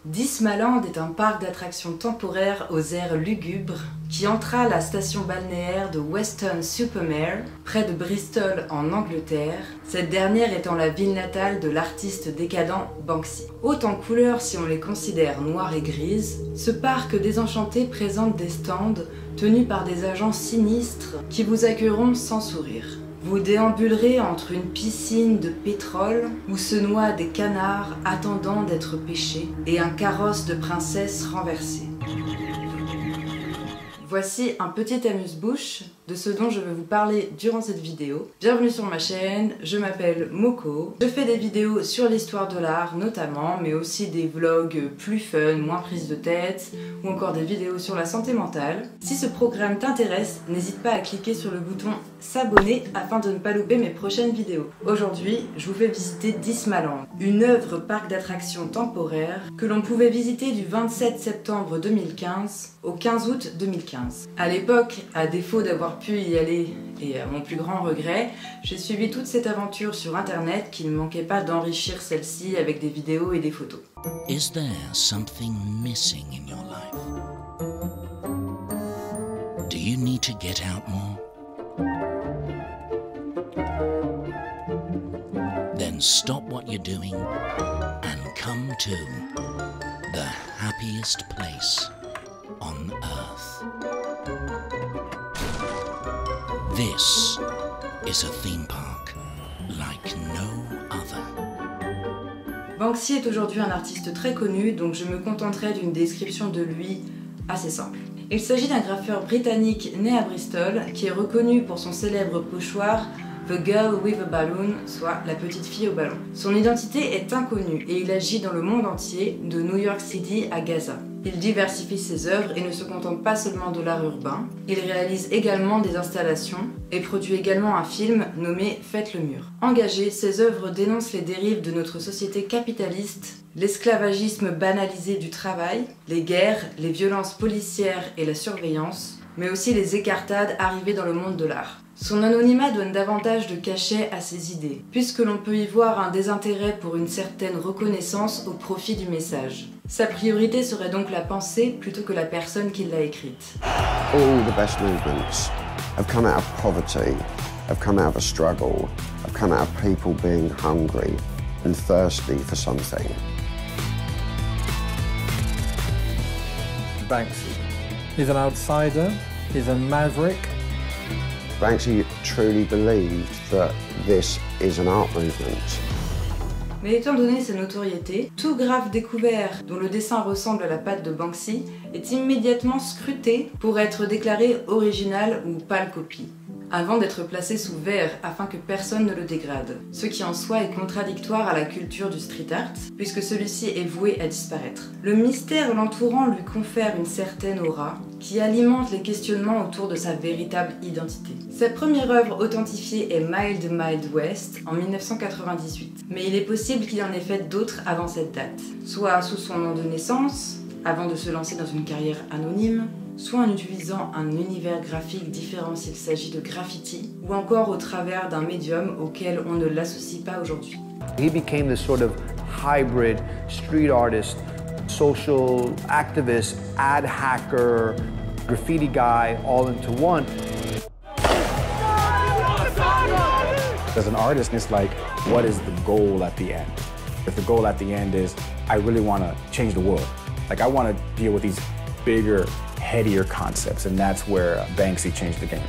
Dismaland est un parc d'attractions temporaires aux airs lugubres qui entra la station balnéaire de Weston-super-Mare, près de Bristol en Angleterre, cette dernière étant la ville natale de l'artiste décadent Banksy. Haute en couleurs si on les considère noires et grises, ce parc désenchanté présente des stands tenus par des agents sinistres qui vous accueilleront sans sourire. Vous déambulerez entre une piscine de pétrole où se noient des canards attendant d'être pêchés et un carrosse de princesse renversé. Voici un petit amuse-bouche de ce dont je vais vous parler durant cette vidéo. Bienvenue sur ma chaîne, je m'appelle Moko. Je fais des vidéos sur l'histoire de l'art notamment, mais aussi des vlogs plus fun, moins prise de tête, ou encore des vidéos sur la santé mentale. Si ce programme t'intéresse, n'hésite pas à cliquer sur le bouton s'abonner afin de ne pas louper mes prochaines vidéos. Aujourd'hui, je vous fais visiter Dismaland, une œuvre parc d'attractions temporaire que l'on pouvait visiter du 27 septembre 2015 au 15 août 2015. À l'époque, à défaut d'avoir pu y aller, et à mon plus grand regret, j'ai suivi toute cette aventure sur internet qui ne manquait pas d'enrichir celle-ci avec des vidéos et des photos. Is there something missing in your life? Do you need to get out more? Then stop what you're doing and come to the happiest place on earth. This is a theme park like no other. Banksy est aujourd'hui un artiste très connu, donc je me contenterai d'une description de lui assez simple. Il s'agit d'un graffeur britannique né à Bristol qui est reconnu pour son célèbre pochoir The Girl with a Balloon, soit la petite fille au ballon. Son identité est inconnue et il agit dans le monde entier, de New York City à Gaza. Il diversifie ses œuvres et ne se contente pas seulement de l'art urbain. Il réalise également des installations et produit également un film nommé Faites le mur. Engagé, ses œuvres dénoncent les dérives de notre société capitaliste, l'esclavagisme banalisé du travail, les guerres, les violences policières et la surveillance, mais aussi les écartades arrivées dans le monde de l'art. Son anonymat donne davantage de cachet à ses idées, puisque l'on peut y voir un désintérêt pour une certaine reconnaissance au profit du message. Sa priorité serait donc la pensée plutôt que la personne qui l'a écrite. All the best movements have come out of poverty, have come out of a struggle, have come out of people being hungry and thirsty for something. Banksy. He's an outsider, he's a maverick. Banksy truly believed that this is an art movement. Mais étant donné sa notoriété, tout graphe découvert dont le dessin ressemble à la patte de Banksy est immédiatement scruté pour être déclaré original ou pâle copie, avant d'être placé sous verre afin que personne ne le dégrade, ce qui en soi est contradictoire à la culture du street art, puisque celui-ci est voué à disparaître. Le mystère l'entourant lui confère une certaine aura, qui alimente les questionnements autour de sa véritable identité. Sa première œuvre authentifiée est Mild Mild West en 1998, mais il est possible qu'il en ait fait d'autres avant cette date, soit sous son nom de naissance, avant de se lancer dans une carrière anonyme, soit en utilisant un univers graphique différent s'il s'agit de graffiti, ou encore au travers d'un médium auquel on ne l'associe pas aujourd'hui. He became this sort of hybrid street artist, social activist, ad hacker, graffiti guy, all into one. As an artist, it's like, what is the goal at the end? If the goal at the end is, I really want to change the world. Like, I want to deal with these bigger, headier concepts, and that's where Banksy changed the game.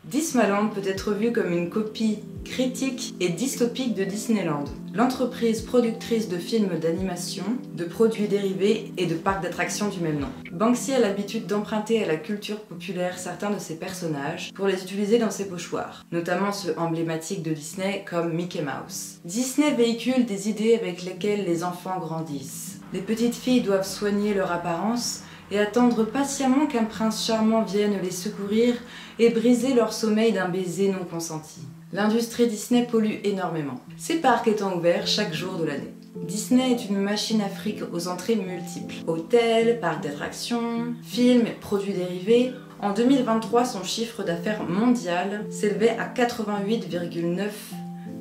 Dismaland peut être vu comme une copie critique et dystopique de Disneyland, l'entreprise productrice de films d'animation, de produits dérivés et de parcs d'attractions du même nom. Banksy a l'habitude d'emprunter à la culture populaire certains de ses personnages pour les utiliser dans ses pochoirs, notamment ceux emblématiques de Disney comme Mickey Mouse. Disney véhicule des idées avec lesquelles les enfants grandissent. Les petites filles doivent soigner leur apparence et attendre patiemment qu'un prince charmant vienne les secourir et briser leur sommeil d'un baiser non consenti. L'industrie Disney pollue énormément, ces parcs étant ouverts chaque jour de l'année. Disney est une machine à fric aux entrées multiples. Hôtels, parcs d'attractions, films et produits dérivés. En 2023, son chiffre d'affaires mondial s'élevait à 88,9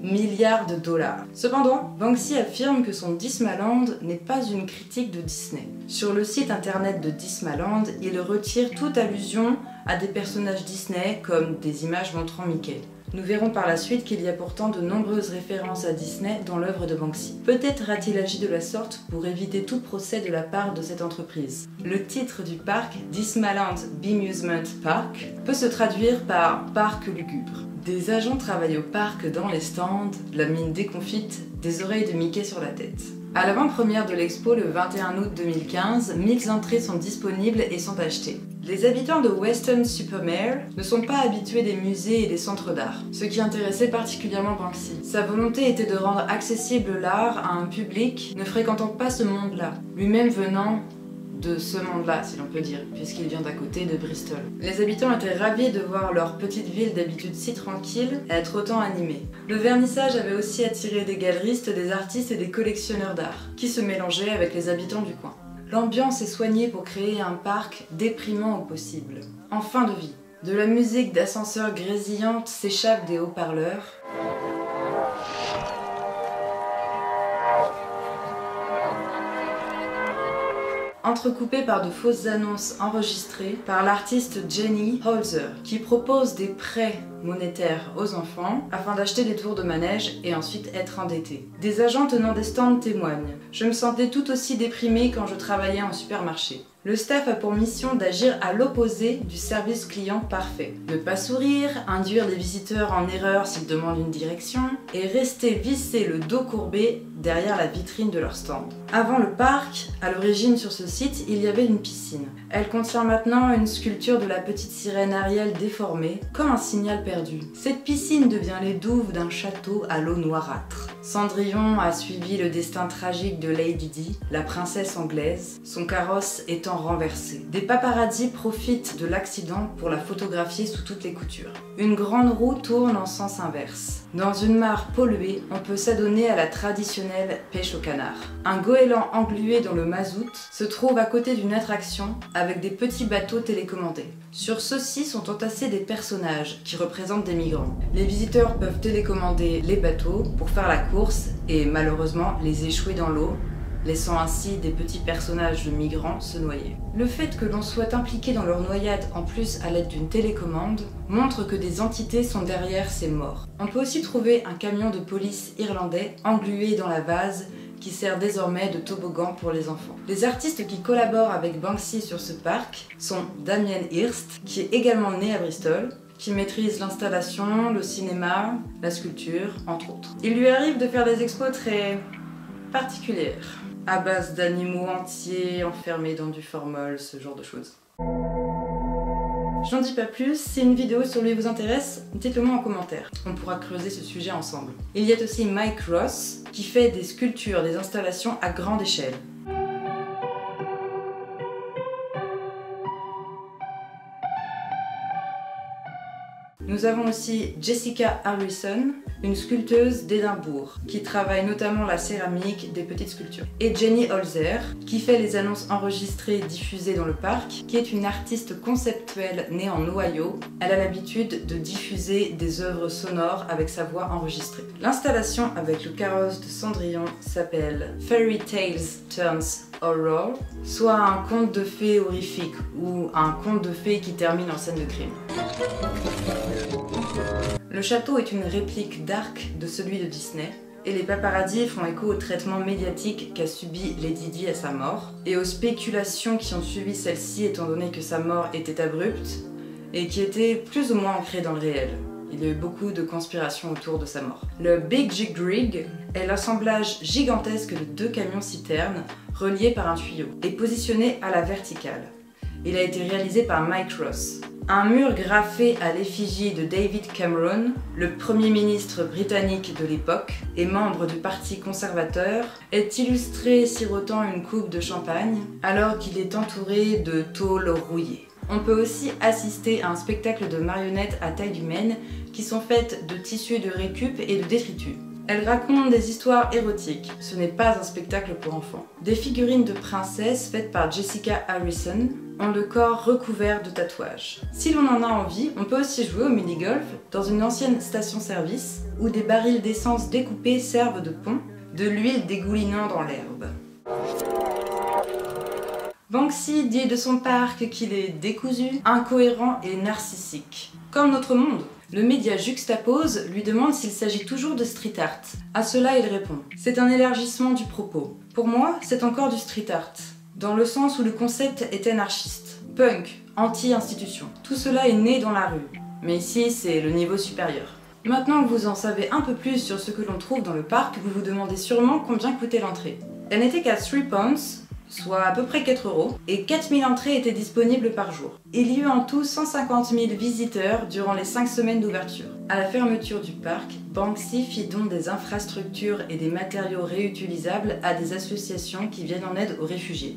milliards de dollars. Cependant, Banksy affirme que son Dismaland n'est pas une critique de Disney. Sur le site internet de Dismaland, il retire toute allusion à des personnages Disney comme des images montrant Mickey. Nous verrons par la suite qu'il y a pourtant de nombreuses références à Disney dans l'œuvre de Banksy. Peut-être a-t-il agi de la sorte pour éviter tout procès de la part de cette entreprise. Le titre du parc, Dismaland Beamusement Park, peut se traduire par « parc lugubre ». Des agents travaillent au parc dans les stands, la mine déconfite, des oreilles de Mickey sur la tête. À l'avant-première de l'expo le 21 août 2015, 1000 entrées sont disponibles et sont achetées. Les habitants de Weston-super-Mare ne sont pas habitués des musées et des centres d'art, ce qui intéressait particulièrement Banksy. Sa volonté était de rendre accessible l'art à un public ne fréquentant pas ce monde-là, lui-même venant de ce monde-là, si l'on peut dire, puisqu'il vient d'à côté de Bristol. Les habitants étaient ravis de voir leur petite ville d'habitude si tranquille être autant animée. Le vernissage avait aussi attiré des galeristes, des artistes et des collectionneurs d'art, qui se mélangeaient avec les habitants du coin. L'ambiance est soignée pour créer un parc déprimant au possible. En fin de vie, de la musique d'ascenseur grésillante s'échappe des haut-parleurs. Entrecoupé par de fausses annonces enregistrées par l'artiste Jenny Holzer, qui propose des prêts monétaires aux enfants afin d'acheter des tours de manège et ensuite être endettés. Des agents tenant des stands témoignent. Je me sentais tout aussi déprimée quand je travaillais en supermarché. Le staff a pour mission d'agir à l'opposé du service client parfait. Ne pas sourire, induire les visiteurs en erreur s'ils demandent une direction, et rester vissé le dos courbé derrière la vitrine de leur stand. Avant le parc, à l'origine sur ce site, il y avait une piscine. Elle contient maintenant une sculpture de la petite sirène Ariel déformée, comme un signal perdu. Cette piscine devient les douves d'un château à l'eau noirâtre. Cendrillon a suivi le destin tragique de Lady Di, la princesse anglaise, son carrosse étant renversé. Des paparazzis profitent de l'accident pour la photographier sous toutes les coutures. Une grande roue tourne en sens inverse. Dans une mare polluée, on peut s'adonner à la traditionnelle pêche au canard. Un goéland englué dans le mazout se trouve à côté d'une attraction avec des petits bateaux télécommandés. Sur ceux-ci sont entassés des personnages qui représentent des migrants. Les visiteurs peuvent télécommander les bateaux pour faire la course et malheureusement les échouer dans l'eau, laissant ainsi des petits personnages de migrants se noyer. Le fait que l'on soit impliqué dans leur noyade en plus à l'aide d'une télécommande montre que des entités sont derrière ces morts. On peut aussi trouver un camion de police irlandais englué dans la vase qui sert désormais de toboggan pour les enfants. Les artistes qui collaborent avec Banksy sur ce parc sont Damien Hirst, qui est également né à Bristol, qui maîtrise l'installation, le cinéma, la sculpture, entre autres. Il lui arrive de faire des expos très particulières, à base d'animaux entiers enfermés dans du formol, ce genre de choses. J'en dis pas plus, si une vidéo sur lui vous intéresse, dites-le moi en commentaire. On pourra creuser ce sujet ensemble. Il y a aussi Mike Ross, qui fait des sculptures, des installations à grande échelle. Nous avons aussi Jessica Harrison, une sculpteuse d'Édimbourg, qui travaille notamment la céramique des petites sculptures. Et Jenny Holzer, qui fait les annonces enregistrées et diffusées dans le parc, qui est une artiste conceptuelle née en Ohio. Elle a l'habitude de diffuser des œuvres sonores avec sa voix enregistrée. L'installation avec le carrosse de Cendrillon s'appelle Fairy Tales Turns Horror, soit un conte de fées horrifique ou un conte de fées qui termine en scène de crime. Le château est une réplique d'arc de celui de Disney, et les paparazzis font écho au traitement médiatique qu'a subi Lady Di à sa mort, et aux spéculations qui ont suivi celle-ci étant donné que sa mort était abrupte, et qui était plus ou moins ancrée dans le réel. Il y a eu beaucoup de conspirations autour de sa mort. Le Big Jig Rig est l'assemblage gigantesque de 2 camions-citernes reliés par un tuyau, et positionné à la verticale. Il a été réalisé par Mike Ross. Un mur graffé à l'effigie de David Cameron, le Premier ministre britannique de l'époque et membre du Parti conservateur, est illustré sirotant une coupe de champagne alors qu'il est entouré de tôles rouillées. On peut aussi assister à un spectacle de marionnettes à taille humaine qui sont faites de tissus de récup et de détritus. Elle raconte des histoires érotiques, ce n'est pas un spectacle pour enfants. Des figurines de princesses faites par Jessica Harrison ont le corps recouvert de tatouages. Si l'on en a envie, on peut aussi jouer au mini-golf dans une ancienne station-service où des barils d'essence découpés servent de pont, de l'huile dégoulinant dans l'herbe. Banksy dit de son parc qu'il est décousu, incohérent et narcissique. Comme notre monde. Le média Juxtapose lui demande s'il s'agit toujours de street art. À cela, il répond « C'est un élargissement du propos. Pour moi, c'est encore du street art, dans le sens où le concept est anarchiste, punk, anti-institution. Tout cela est né dans la rue, mais ici, c'est le niveau supérieur. » Maintenant que vous en savez un peu plus sur ce que l'on trouve dans le parc, vous vous demandez sûrement combien coûtait l'entrée. Elle n'était qu'à 3 pounds, soit à peu près 4 €, et 4000 entrées étaient disponibles par jour. Il y eut en tout 150 000 visiteurs durant les 5 semaines d'ouverture. À la fermeture du parc, Banksy fit don des infrastructures et des matériaux réutilisables à des associations qui viennent en aide aux réfugiés.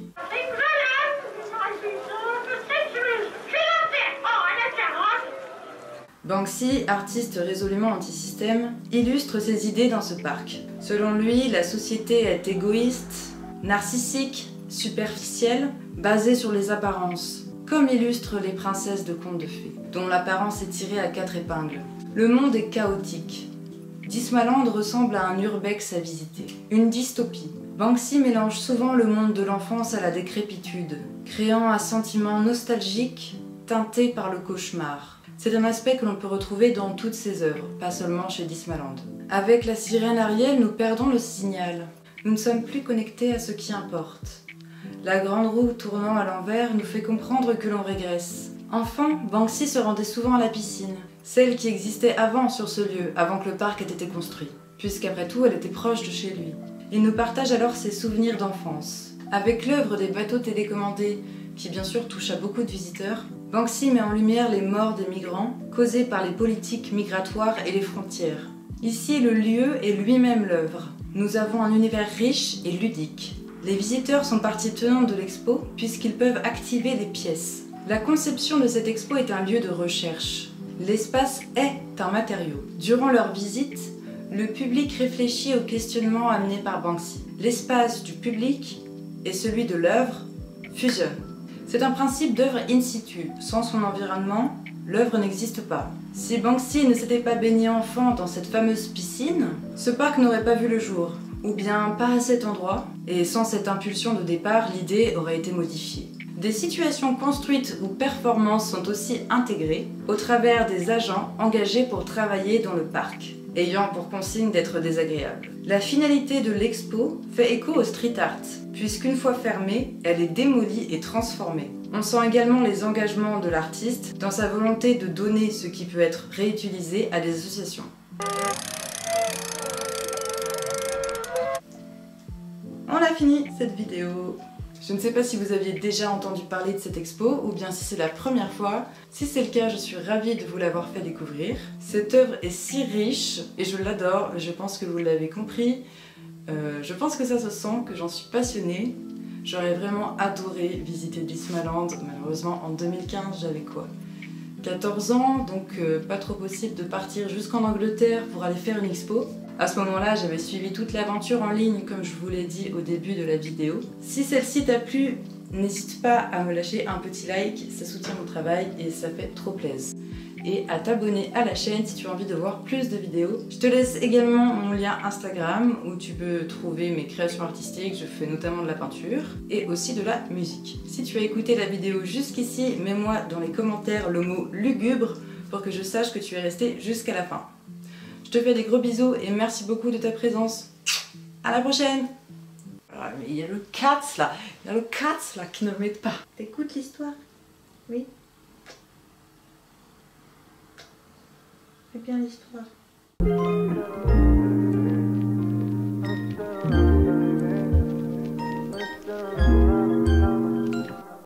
Banksy, artiste résolument anti-système, illustre ses idées dans ce parc. Selon lui, la société est égoïste, narcissique, superficielle, basée sur les apparences, comme illustrent les princesses de contes de fées, dont l'apparence est tirée à 4 épingles. Le monde est chaotique. Dismaland ressemble à un urbex à visiter, une dystopie. Banksy mélange souvent le monde de l'enfance à la décrépitude, créant un sentiment nostalgique teinté par le cauchemar. C'est un aspect que l'on peut retrouver dans toutes ses œuvres, pas seulement chez Dismaland. Avec la sirène Ariel, nous perdons le signal. Nous ne sommes plus connectés à ce qui importe. La grande roue tournant à l'envers nous fait comprendre que l'on régresse. Enfant, Banksy se rendait souvent à la piscine, celle qui existait avant sur ce lieu, avant que le parc ait été construit, puisqu'après tout elle était proche de chez lui. Il nous partage alors ses souvenirs d'enfance. Avec l'œuvre des bateaux télécommandés, qui bien sûr touche à beaucoup de visiteurs, Banksy met en lumière les morts des migrants, causées par les politiques migratoires et les frontières. Ici, le lieu est lui-même l'œuvre. Nous avons un univers riche et ludique. Les visiteurs sont partie tenante de l'expo puisqu'ils peuvent activer les pièces. La conception de cette expo est un lieu de recherche. L'espace est un matériau. Durant leur visite, le public réfléchit aux questionnements amenés par Banksy. L'espace du public et celui de l'œuvre fusionnent. C'est un principe d'œuvre in situ. Sans son environnement, l'œuvre n'existe pas. Si Banksy ne s'était pas baigné enfant dans cette fameuse piscine, ce parc n'aurait pas vu le jour. Ou bien pas à cet endroit, et sans cette impulsion de départ, l'idée aurait été modifiée. Des situations construites ou performances sont aussi intégrées au travers des agents engagés pour travailler dans le parc, ayant pour consigne d'être désagréables. La finalité de l'expo fait écho au street art, puisqu'une fois fermée, elle est démolie et transformée. On sent également les engagements de l'artiste dans sa volonté de donner ce qui peut être réutilisé à des associations. On a fini cette vidéo. Je ne sais pas si vous aviez déjà entendu parler de cette expo ou bien si c'est la première fois. Si c'est le cas, je suis ravie de vous l'avoir fait découvrir. Cette œuvre est si riche et je l'adore, je pense que vous l'avez compris. Je pense que ça se sent, que j'en suis passionnée. J'aurais vraiment adoré visiter Dismaland. Malheureusement, en 2015, j'avais quoi, 14 ans, donc pas trop possible de partir jusqu'en Angleterre pour aller faire une expo. À ce moment-là, j'avais suivi toute l'aventure en ligne, comme je vous l'ai dit au début de la vidéo. Si celle-ci t'a plu, n'hésite pas à me lâcher un petit like, ça soutient mon travail et ça fait trop plaisir. Et à t'abonner à la chaîne si tu as envie de voir plus de vidéos. Je te laisse également mon lien Instagram où tu peux trouver mes créations artistiques, je fais notamment de la peinture et aussi de la musique. Si tu as écouté la vidéo jusqu'ici, mets-moi dans les commentaires le mot lugubre pour que je sache que tu es resté jusqu'à la fin. Je te fais des gros bisous et merci beaucoup de ta présence. À la prochaine. Ah, mais il y a le Katz là, qui ne m'aide pas. T'écoutes l'histoire? Oui. C'est bien l'histoire.